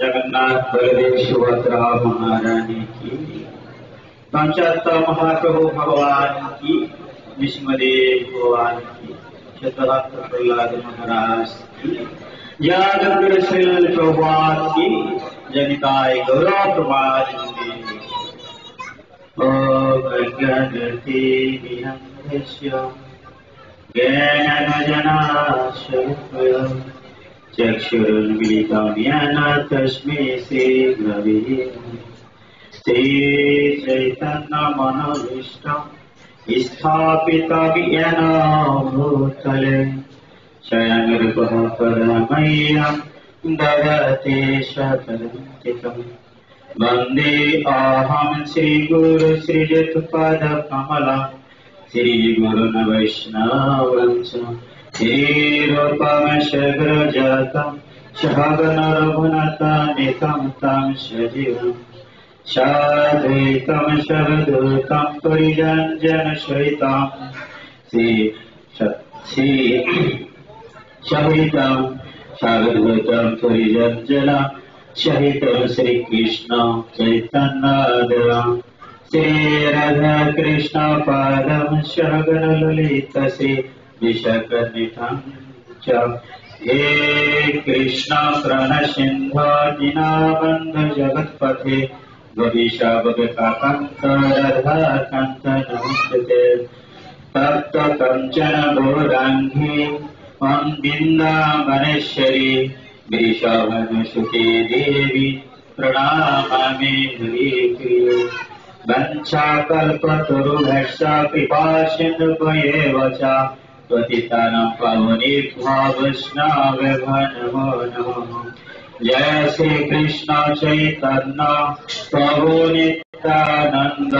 जगन्नाथ बलदेव सुभद्रा महारानी की, पंचात्तर महाप्रभु भगवान की, विष्णुदेव भगवान की, शतभक्त प्रहलाद महाराज की, यादव श्रील प्रभात की, जनिताय गौरव प्रभात की। ओम गणपति विहंगस्य ज्ञानजनाशय चक्षुरुन्मीलितं येन तस्मै श्रीगुरवे श्रीचैतन्यमनोभीष्टं स्थापितं येन भूतले स्वयं रूपः परमह्यं ददति स्वपदान्तिकम्। वन्दे अहं श्रीगुरु श्रीयुतपादकमलं श्रीगुरुन् वैष्णवञ्च श्रीरूपं सग्रजातं सहगणरघुनाथान्वितं तं सजीवं साद्वैतं सर्वदूतं परिजनसहितं सहितं साद्वैतं परिजनसहितं श्रीकृष्ण चैतन्यदेवं श्री राधा कृष्ण पादं सहगण ललिता श्री विशाखान्वितं च। हे कृष्ण करुणा सिन्धु दीनबन्धु जगत्पते गोपीशावकान्त राधाकान्त नमोस्तुते। तप्त कंचन गौरांगी वृन्दावनेश्वरी वृषभानुसुते देवी प्रणमामि हरिप्रिये। वंशाकल्पतरुभ्यश्च कृपासिन्धुभ्येव च पतितानां पावनेभ्यो वैष्णवेभ्यो नमो नमः। जय श्री कृष्ण चैतन्य प्रभु नित्यानंद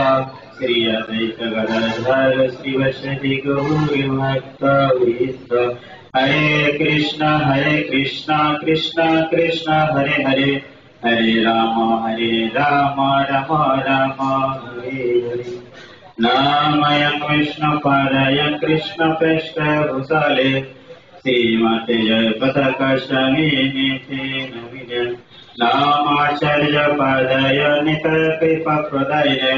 श्री अद्वैत गदाधर श्रीवासदि गौरभक्तवृन्द। हरे कृष्ण कृष्ण कृष्ण हरे हरे, हरे राम राम राम हरे हरे। नामयं विष्णुपादाय कृष्णप्रेष्ठभूषाले श्रीमते जयपताकाशामिनीते नमिने। नामाचार्यपादाय नितकृपाप्रदायिने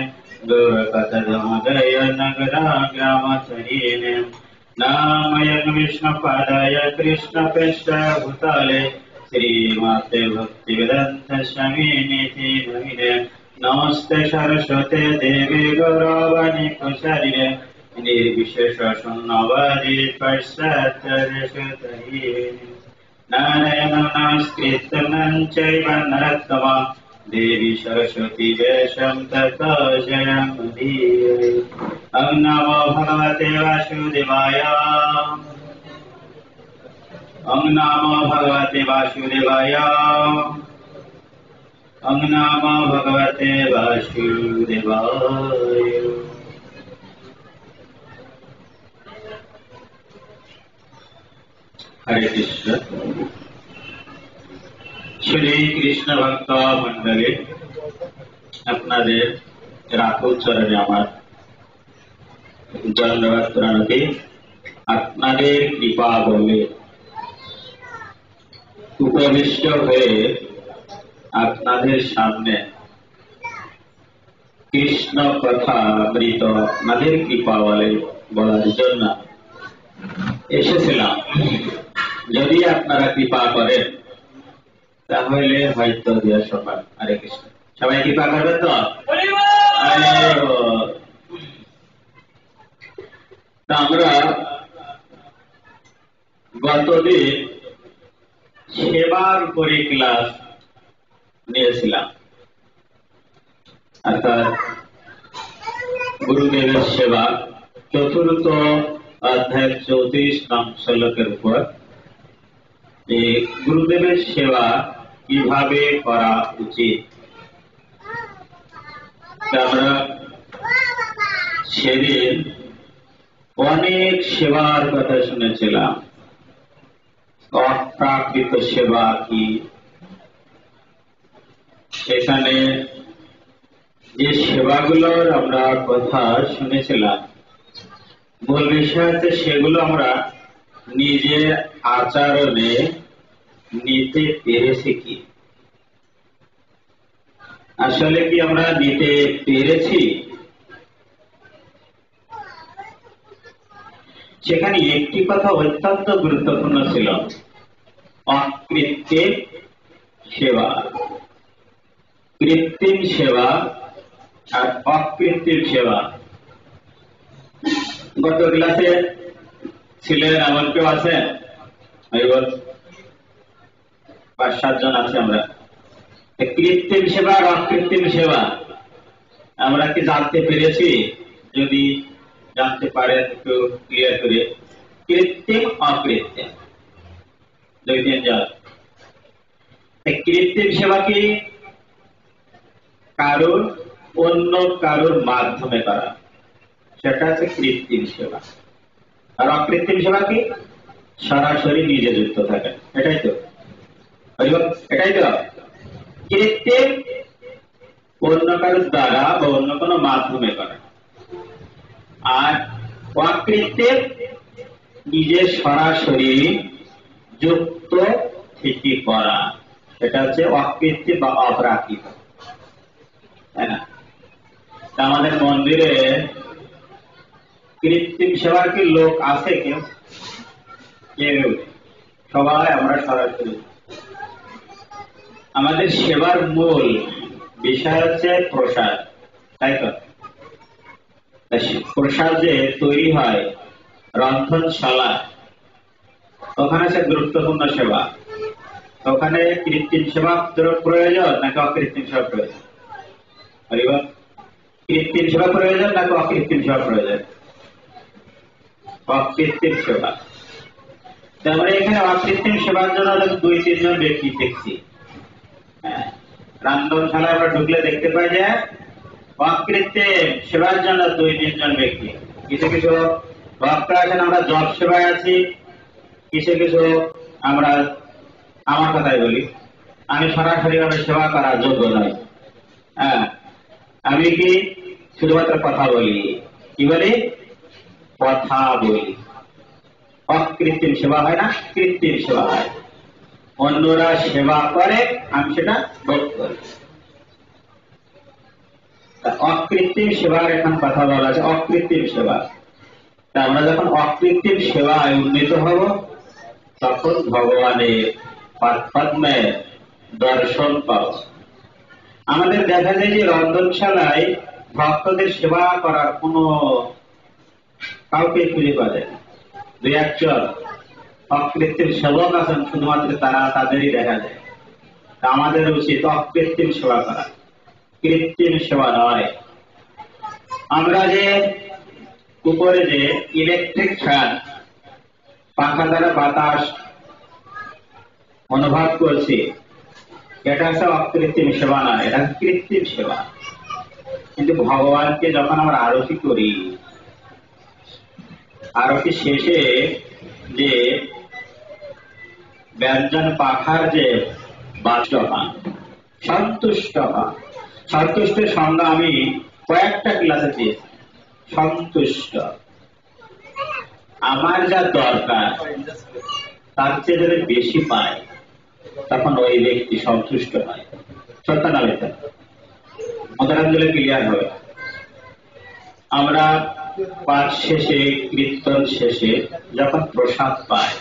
गौरकथादामोदराय नगरग्रामचरिणे। नामयं विष्णुपादाय कृष्णप्रेष्ठभूषाले श्रीमते भक्तिवेदान्त स्वामिनीति नमिने। नमस्ते सरस्वते देवी गौरवाणी प्रसारिणे निर्विशेष शून्यवादी पाश्चात्यदेशतैः। नारायणं नमस्कृत्य नरं चैव नरोत्तमं देवी सरस्वती वेशं ततो जयमुदीरये। ॐ नमो भगवते वासुदेवाय। ॐ नमो भगवते वासुदेवाय। ॐ नमो भगवते वासुदेवाय। हरे कृष्ण। श्री कृष्ण भक्त मंडले আপনাদের রাখুল চরণে আমার ধন্যবাদ প্রণতি। আপনাদের কৃপা বলে উপবিষ্ট হয়ে আপনাদের সামনে কৃষ্ণ কথা অমৃত আপনাদের কৃপা বলে বলার জন্য এসেছিলাম। যদি আপনারা কৃপা করেন তাহলে হয়তো দেওয়া সকাল। হরে কৃষ্ণ। সবাই কৃপা করবেন তো? আমরা গতদিন সেবার উপরে ক্লাস নিয়েছিলাম, অর্থাৎ গুরুদেবের সেবা চতুর্থ অধ্যায় 34 নং শ্লোকের উপর গুরুদেবের সেবা কিভাবে করা উচিত। আমরা সেদিন অনেক সেবার কথা শুনেছিলাম। অপ্রাকৃত সেবা কি, সেখানে যে সেবাগুলোর আমরা কথা শুনেছিলাম মূল বিষয় হচ্ছে সেগুলো আমরা নিজের আচরণে নিতে পেরেছি কি। আসলে কি আমরা দিতে পেরেছি? সেখানে একটি কথা অত্যন্ত গুরুত্বপূর্ণ ছিল, অকৃত্রিম সেবা। কৃত্রিম সেবা আর অকৃত্রিম সেবা। গত ক্লাসে ছিলেন এমন কেউ আছেন? 5-7 জন আছে আমরা। কৃত্রিম সেবা আর অকৃত্রিম সেবা আমরা কি জানতে পেরেছি? যদি জানতে পারেন একটু ক্লিয়ার করে। কৃত্রিম অকৃত্রিম 2-3 জন। কৃত্রিম সেবা কি? কারোর অন্য কারোর মাধ্যমে করা, সেটা হচ্ছে কৃত্রিম সেবা। আর অকৃত্রিম সেবা কি? সরাসরি নিজে যুক্ত থাকে। এটাই তো এটাই তো কৃত্রিম অন্য কারোর দ্বারা বা অন্য কোনো মাধ্যমে করা, আর অকৃত্রিম নিজে সরাসরি যুক্ত থেকে করা, সেটা হচ্ছে অকৃত্রিম বা অপ্রাকৃত। তাই না? আমাদের মন্দিরে কৃত্রিম সেবার কি লোক আছে কেউ? সবাই আমরা সরাসরি। আমাদের সেবার মূল বিষয় হচ্ছে প্রসাদ, তাই তো? প্রসাদ যে তৈরি হয় রন্ধনশালা, ওখানে আছে গুরুত্বপূর্ণ সেবা। ওখানে কৃত্রিম সেবা প্রয়োজন নাকি অকৃত্রিম সেবা প্রয়োজন? কৃত্রিম সেবা প্রয়োজন নাকি অকৃত্রিম সেবা প্রয়োজন? অকৃত্রিম সেবা। আমরা এখানে অকৃত্রিম সেবার জন্য 2-3 জন ব্যক্তি দেখছি। রান্ধনশালায় আমরা ঢুকলে দেখতে পাই যে অকৃত্রিম সেবার জন্য 2-3 জন ব্যক্তি। কিছু কিছু ভক্ত আছেন, আমরা জব সেবায় আছি। কিছু কিছু আমরা, আমার কথাই বলি, আমি সরাসরি ভাবে সেবা করার যোগ্য নই। আমি কি শুধুমাত্র কথা বলি? কি বলি? কথা বলি। অকৃত্রিম সেবা হয় না, কৃত্রিম সেবা হয়। অন্যরা সেবা করে, আমি সেটা ভোগ করি। অকৃত্রিম সেবার এখন কথা বলা আছে, অকৃত্রিম সেবা। তা আমরা যখন অকৃত্রিম সেবায় উন্নীত হব, তখন ভগবানের পদ্মের দর্শন পাব। আমাদের দেখা যায় যে রন্ধনশালায় ভক্তদের সেবা করার কোন কাউকে খুঁজে পাওয়া যায় না। 2-1 জন অকৃত্রিম সেবক আছেন, শুধুমাত্র তারা, তাদেরই দেখা যায়। আমাদের উচিত অকৃত্রিম সেবা করা, কৃত্রিম সেবা নয়। আমরা যে উপরে যে ইলেকট্রিক ফ্যান, পাখা দ্বারা বাতাস অনুভব করছি, এটা হচ্ছে অকৃত্রিম সেবা নয়, এটা কৃত্রিম সেবা। কিন্তু ভগবানকে যখন আমরা আরতি করি, আরতি শেষে যে ব্যঞ্জন পাখার যে বাচ্য হন, সন্তুষ্ট হন। সন্তুষ্টের সংজ্ঞা আমি কয়েকটা ক্লাসে দিয়েছি। সন্তুষ্ট, আমার যা দরকার তার চেয়ে যদি বেশি পায়, তখন ওই ব্যক্তি সন্তুষ্ট হয়। সত্য না মিথ্যা? মতাঞ্জলি ক্লিয়ার হবে। আমরা পাঠ শেষে, কীর্তন শেষে যখন প্রসাদ পাই,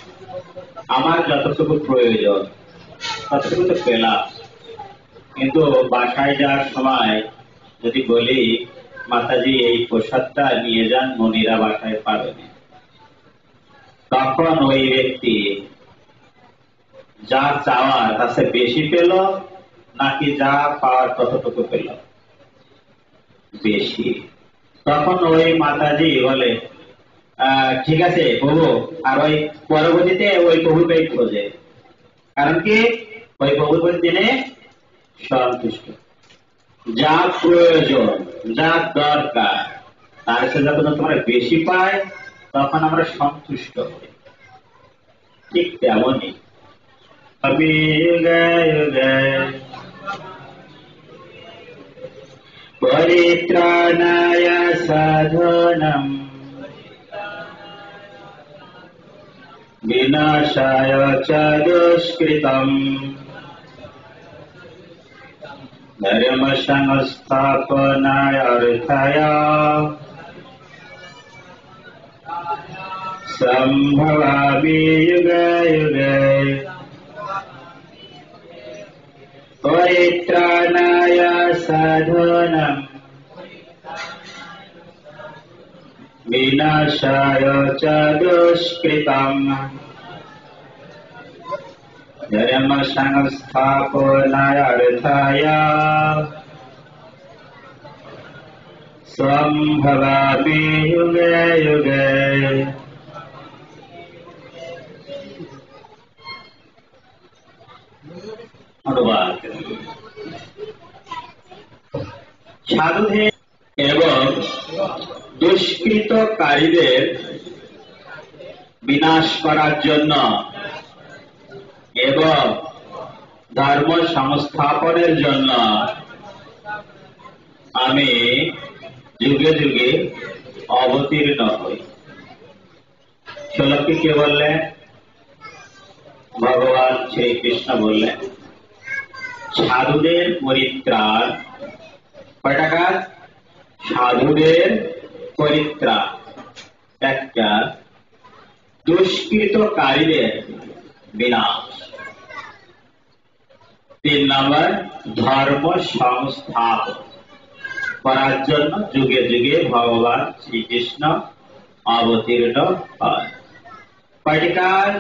আমার যতটুকু প্রয়োজন ততটুকু তো পেলাম। কিন্তু বাসায় যাওয়ার সময় যদি বলি, মাতাজি এই প্রসাদটা নিয়ে যান, মনিরা বাসায় পাবেন, তখন ওই ব্যক্তি যা চাওয়ার কাছে বেশি পেল নাকি যা পাওয়ার ততটুকু পেল? বেশি। তখন ওই মাতাজি বলে, ঠিক আছে প্রভু, আর ওই পরবর্তীতে ওই প্রভুটাই খোঁজে। কারণ কি? ওই প্রভুর দিনে সন্তুষ্ট। যা প্রয়োজন, যা দরকার, তার সাথে যখন তোমরা বেশি পায়, তখন আমরা সন্তুষ্ট হই। ঠিক তেমনই আমি পরিত্রাণায় সাধনম বিনাশায় চ দুষ্কৃতম धर्म संस्थापनार्थाय संभवामि युगे युगे परित्राणाय साधूनां विनाशाय च दुष्कृतम् धर्म संस्थापनार्थाय संभवामि युगे युगे। অনুবাদ সাধুদের এবং দুষ্কৃতকারীদের বিনাশ করার জন্য এবং ধর্ম সংস্থাপনের জন্য আমি যুগে যুগে অবতীর্ণ হই। শ্লোকে কে বললেন? ভগবান শ্রীকৃষ্ণ বললেন সাধুদের পরিত্রাণ। কয়টা কাজ? সাধুদের পরিত্রাণ একটা, দুষ্কৃতকারীদের বিনাশ, 3 নম্বর ধর্ম সংস্থাপন করার জন্য যুগে যুগে ভগবান শ্রীকৃষ্ণ অবতীর্ণ হয়। কয়টি কাজ?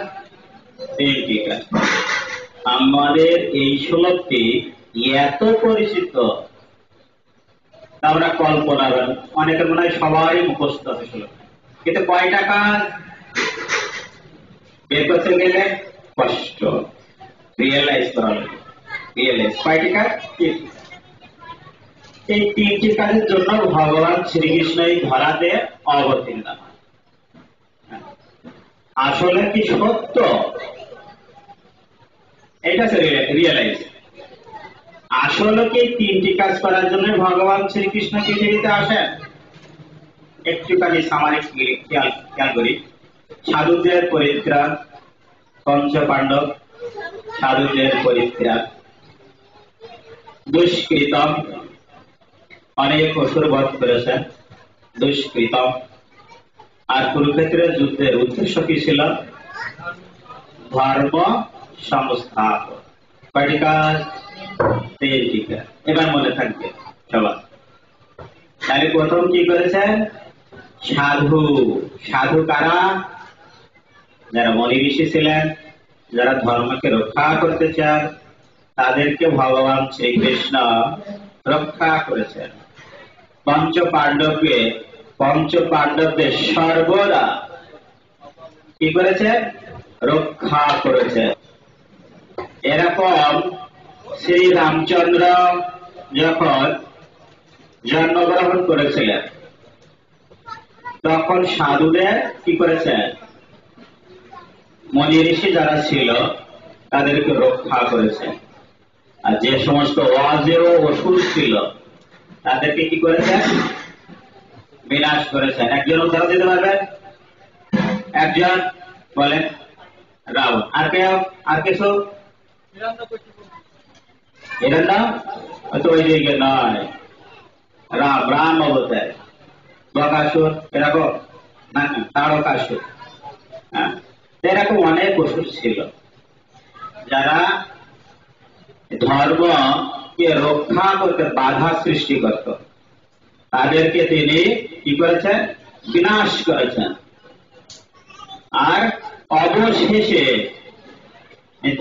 3টি কাজ। আমাদের এই শ্লোকটি এত পরিচিত আমরা কল্পনা করেন, অনেকের মনে হয় সবাই মুখস্থ আছে শ্লোক, কিন্তু কয়টা কাজ বের করতে গেলে কষ্ট, রিয়েলাইজ করা লাগে। রিয়েলাইজ কয়টি কাজ? এই 3টি কাজের জন্য ভগবান শ্রীকৃষ্ণ এই ধরাতে অবতীর্ণ। আসলে কি সত্য? এটা রিয়েলাইজ। আসলে কি 3টি কাজ করার জন্য ভগবান শ্রীকৃষ্ণ পৃথিবীতে আসেন? একটুখানি সামারিক খেয়াল করি। সাধুদের পরিত্রাণ, পঞ্চ পাণ্ডব সাধুদের পরিত্রাণ, দুষ্কৃতম অনেক অসুর বধ করেছেন দুষ্কৃতম। আর কুরুক্ষেত্রের যুদ্ধের উদ্দেশ্য কি ছিল? ধর্ম সংস্থাপন। কয়টি কাজ? 3টি কাজ। এবার মনে থাকবে সবার। তাহলে প্রথম কি করেছেন? সাধু। সাধু কারা? যারা মনি ঋষি ছিলেন, যারা ধর্মকে রক্ষা করতে চান, তাদেরকে ভগবান শ্রীকৃষ্ণ রক্ষা করেছেন। পঞ্চ পাণ্ডবদের সর্বদা কি করেছে? রক্ষা করেছে। এরকম শ্রী রামচন্দ্র যখন জন্মগ্রহণ করেছিলেন তখন সাধুদের কি করেছেন? মনি ঋষি যারা ছিল তাদেরকে রক্ষা করেছেন। আর যে সমস্ত অজেয় অসুর ছিল তাদেরকে কি করেছেন? বিনাশ করেছেন। একজন উদাহরণ দিতে পারবেন? একজন বলেন। রাবণ। আর কেউ? আর কিছু? হিরণ্য তো ওই দিকে নয়, রাম অবতার। বকাসুর এরকম না, তারকাসুর। হ্যাঁ, এরকম অনেক অসুর ছিল যারা ধর্মকে রক্ষা করতে বাধা সৃষ্টি করত। তাদেরকে তিনি কি করেছেন? বিনাশ করেছেন। আর অবশেষে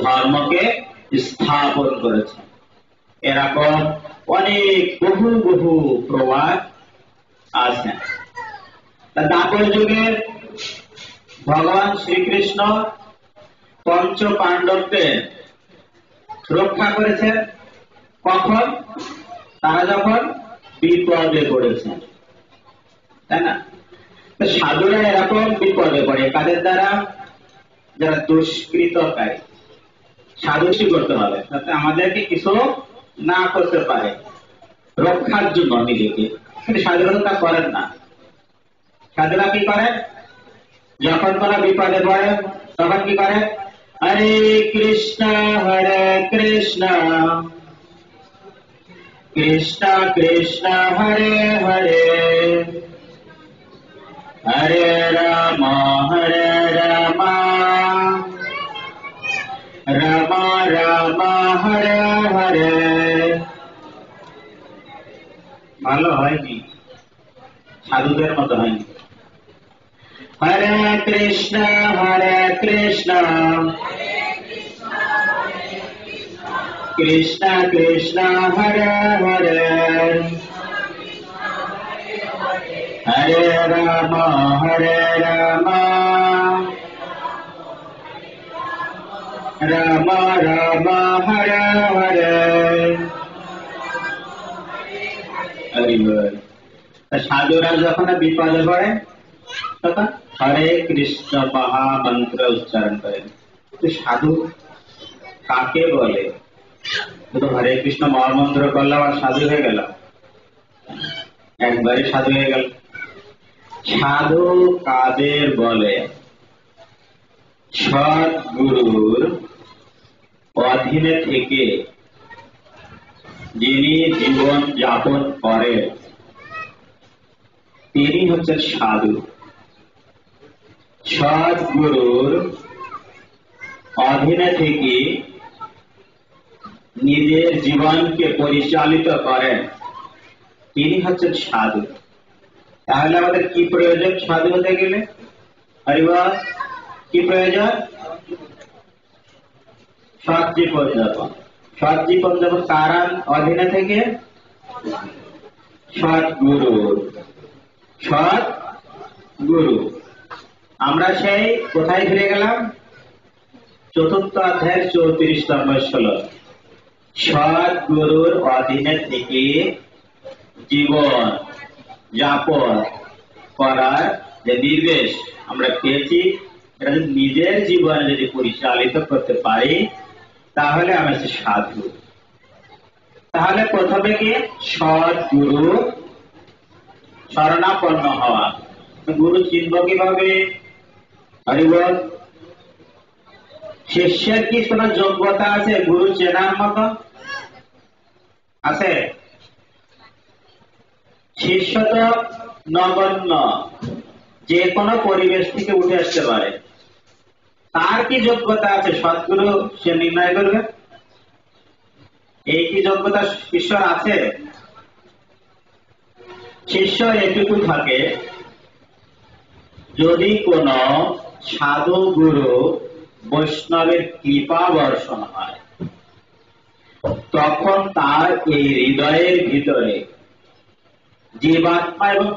ধর্মকে স্থাপন করেছেন। এরকম অনেক বহু বহু প্রবাদ আছে। দ্বাপর যুগে ভগবান শ্রীকৃষ্ণ পঞ্চ পাণ্ডবদের রক্ষা করেছেন। কখন? তারা যখন বিপদে পড়েছেন, তাই না? সাধুরা এরকম বিপদে পড়ে কাদের দ্বারা? যারা দুষ্কৃতকারী। সাধুষি করতে হবে যাতে আমাদেরকে কিছু না করতে পারে, রক্ষার জন্য নিজেকে। কিন্তু সাধুরা তা করেন না। সাধুরা কি করেন? যখন কোন বিপদে পড়ে তখন কি করে? হরে কৃষ্ণ কৃষ্ণ কৃষ্ণ হরে হরে হরে রাম রাম রাম হরে হরে। ভালো হয়নি, সাধুদের মতো হয়নি। হরে কৃষ্ণ কৃষ্ণ কৃষ্ণ হরে হরে হরে রাম রাম রাম হরে হরে। সাধুরা যখন বিপদে পড়ে তখন হরে কৃষ্ণ মহামন্ত্র উচ্চারণ করেন। তো সাধু কাকে বলে? তো হরে কৃষ্ণ মহামন্ত্র করলাম আর সাধু হয়ে গেল? একবারে সাধু হয়ে গেল। সাধু কাদের বলে? সদ্গুরুর অধীনে থেকে যিনি জীবন যাপন করেন তিনি হচ্ছেন সাধু। সদ্গুরুর অধীনে থেকে নিজের জীবনকে পরিচালিত করেন তিনি হচ্ছেন সাধু। তাহলে আমাদের কি প্রয়োজন সাধু হতে গেলে? হরিবল, কি প্রয়োজন? সৎ জীবন যাপন। সৎ জীবন যাপন কার অধীনে থেকে? সদ্গুরুর। সদ্গুরু। আমরা সেই কোথায় ফিরে গেলাম? চতুর্থ অধ্যায়ের 34 নম্বর শ্লোক। সদ্গুরুর অধীনে থেকে জীবন যাপন করার যে নির্দেশ আমরা পেয়েছি, এটা যদি নিজের জীবনে যদি পরিচালিত করতে পারি তাহলে আমরা হচ্ছে সাধু। তাহলে প্রথমে কি? সদ্গুরু শরণাপন্ন হওয়া। গুরু চিনব কিভাবে? হরিবল। শিষ্যের কি কোন যোগ্যতা আছে গুরু চেনার মতো? আছে? শিষ্য তো নগণ্য, যে কোনো পরিবেশ থেকে উঠে আসতে পারে। তার কি যোগ্যতা আছে সদ্গুরু সে নির্ণয় করবে? এই কি যোগ্যতা শিষ্যর আছে? শিষ্য এটুকু থাকে, যদি কোন সাধু গুরু বৈষ্ণবের কৃপা বর্ষণ হয় তখন তার এই হৃদয়ের ভিতরে জীবাত্মা এবং